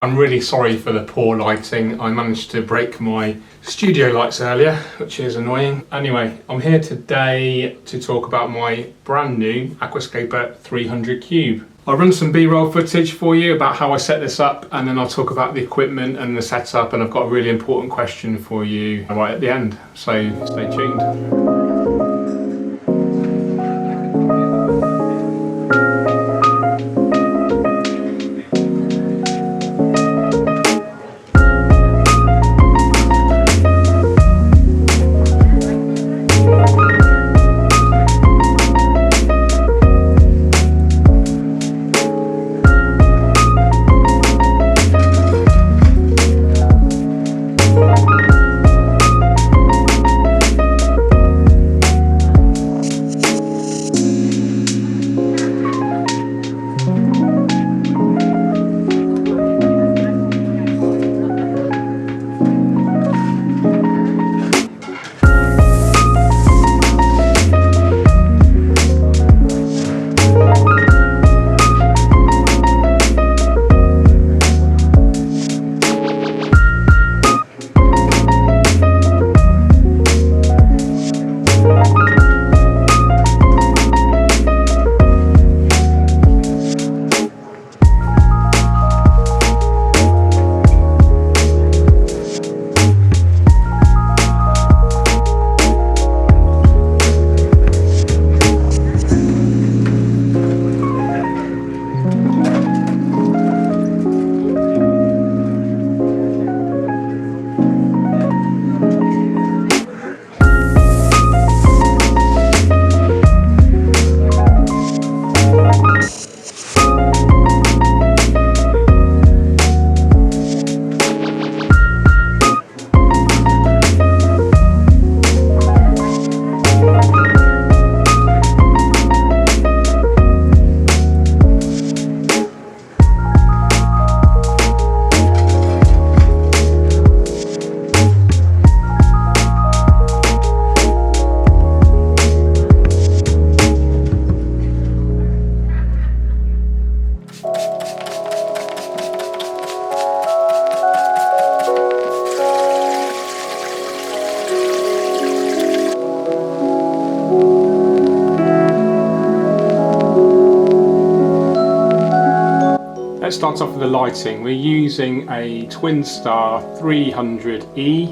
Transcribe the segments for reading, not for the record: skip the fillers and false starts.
I'm really sorry for the poor lighting. I managed to break my studio lights earlier, which is annoying. Anyway, I'm here today to talk about my brand new Aquascaper 300 Cube. I'll run some B-roll footage for you about how I set this up, and then I'll talk about the equipment and the setup, and I've got a really important question for you right at the end, so stay tuned. Let's start off with the lighting. We're using a Twinstar 300E.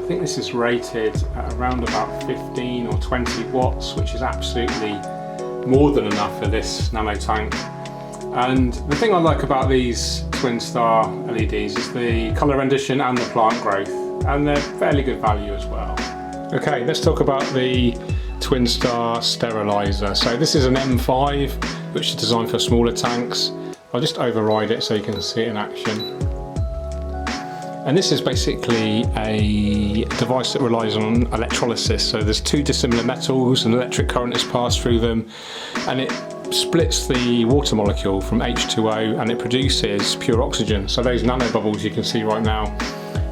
I think this is rated at around about 15 or 20 watts, which is absolutely more than enough for this nano tank. And the thing I like about these Twinstar LEDs is the colour rendition and the plant growth, and they're fairly good value as well. Okay, let's talk about the Twinstar Sterilizer. So this is an M5, which is designed for smaller tanks. I'll just override it so you can see it in action. And this is basically a device that relies on electrolysis. So there's two dissimilar metals, and electric current is passed through them, and it splits the water molecule from H2O, and it produces pure oxygen. So those nanobubbles you can see right now,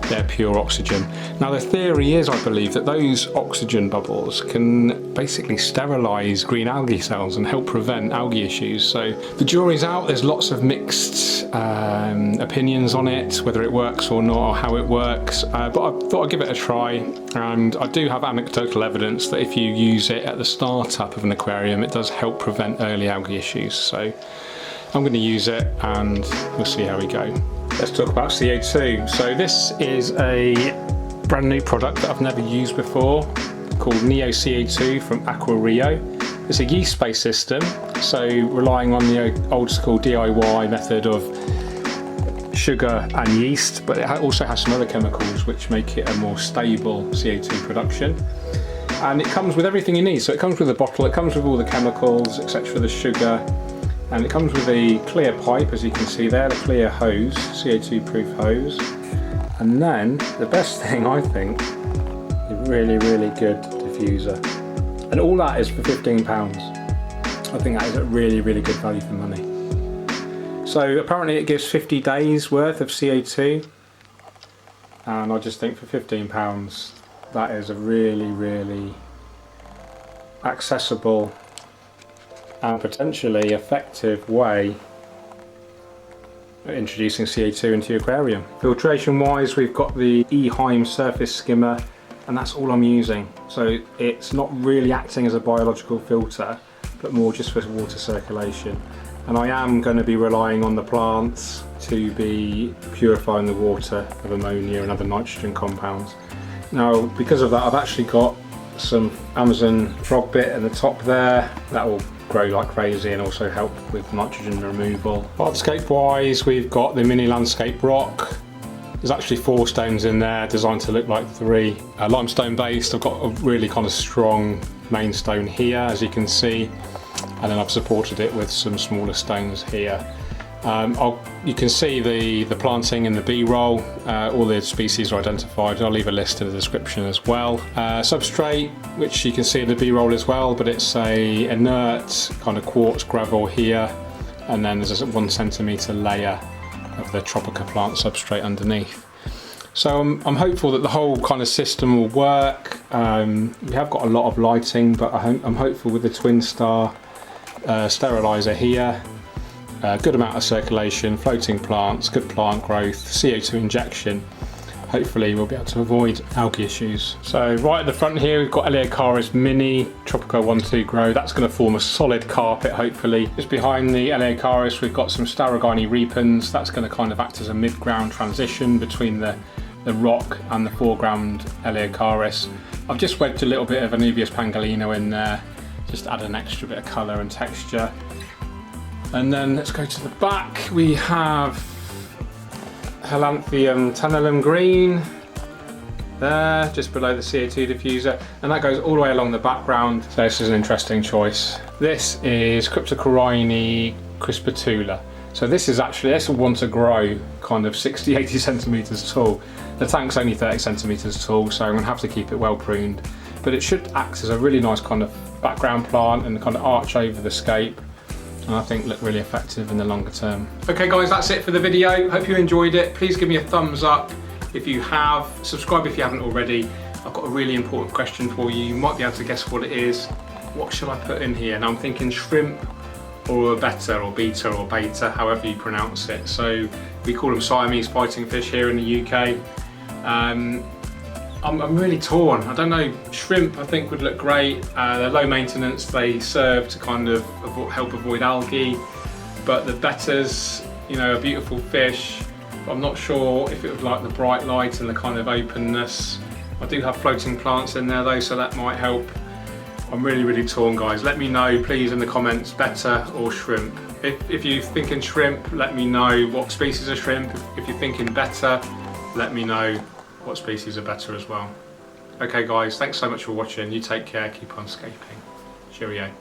they're pure oxygen. Now the theory is, I believe, that those oxygen bubbles can basically sterilise green algae cells and help prevent algae issues. So the jury's out. There's lots of mixed opinions on it, whether it works or not, or how it works, but I thought I'd give it a try. And I do have anecdotal evidence that if you use it at the start-up of an aquarium, it does help prevent early algae issues. So I'm going to use it and we'll see how we go. Let's talk about CO2. So this is a brand new product that I've never used before, called Neo CO2 from Aquarium. It's a yeast-based system, so relying on the old school DIY method of sugar and yeast, but it also has some other chemicals which make it a more stable CO2 production. And it comes with everything you need. So it comes with a bottle, it comes with all the chemicals, except for the sugar. And it comes with a clear pipe, as you can see there, the clear hose, CO2 proof hose. And then, the best thing I think, a really, really good diffuser. And all that is for £15. I think that is a really, really good value for money. So apparently it gives 50 days worth of CO2. And I just think for £15, that is a really, really accessible and potentially effective way introducing CO2 into your aquarium. Filtration wise, we've got the Eheim surface skimmer, and that's all I'm using. So it's not really acting as a biological filter, but more just for water circulation. And I am going to be relying on the plants to be purifying the water of ammonia and other nitrogen compounds. Now, because of that, I've actually got some Amazon frog bit at the top there. That will grow like crazy and also help with nitrogen removal. Hardscape wise, we've got the mini landscape rock. There's actually 4 stones in there, designed to look like 3. Limestone based. I've got a really kind of strong main stone here, as you can see, and then I've supported it with some smaller stones here. You can see the planting in the B-roll, all the species are identified. I'll leave a list in the description as well. Substrate, which you can see in the B-roll as well, but it's a inert kind of quartz gravel here, and then there's a 1 centimetre layer of the Tropica plant substrate underneath. So I'm hopeful that the whole kind of system will work. We have got a lot of lighting, but I'm hopeful with the twin star sterilizer here, good amount of circulation, floating plants, good plant growth, CO2 injection. Hopefully we'll be able to avoid algae issues. So right at the front here we've got Eleocharis Mini Tropico 1-2 Grow. That's going to form a solid carpet hopefully. Just behind the Eleocharis we've got some Starogini repens. That's going to kind of act as a mid-ground transition between the rock and the foreground Eleocharis. I've just wedged a little bit of Anubias pangolino in there, just to add an extra bit of colour and texture. And then let's go to the back. We have Helanthium Tantalum Green there, just below the CO2 diffuser, and that goes all the way along the background. So this is an interesting choice. This is Cryptocorini crispitula. So this will want to grow kind of 60-80 centimetres tall. The tank's only 30 centimetres tall, so I'm going to have to keep it well pruned. But it should act as a really nice kind of background plant and kind of arch over the scape, and I think look really effective in the longer term. Okay guys, that's it for the video. Hope you enjoyed it. Please give me a thumbs up if you have. Subscribe if you haven't already. I've got a really important question for you. You might be able to guess what it is. What should I put in here? Now I'm thinking shrimp or a Betta or beta or beta, however you pronounce it. So we call them Siamese fighting fish here in the UK. I'm really torn. I don't know, shrimp I think would look great. They're low maintenance, they serve to kind of help avoid algae. But the Bettas, you know, are beautiful fish. But I'm not sure if it would like the bright light and the kind of openness. I do have floating plants in there though, so that might help. I'm really torn guys. Let me know please in the comments, Betta or shrimp. If you're thinking shrimp, let me know what species of shrimp. If you're thinking Betta, let me know what species are better as well. Okay guys, thanks so much for watching. You take care, keep on scaping. Cheerio.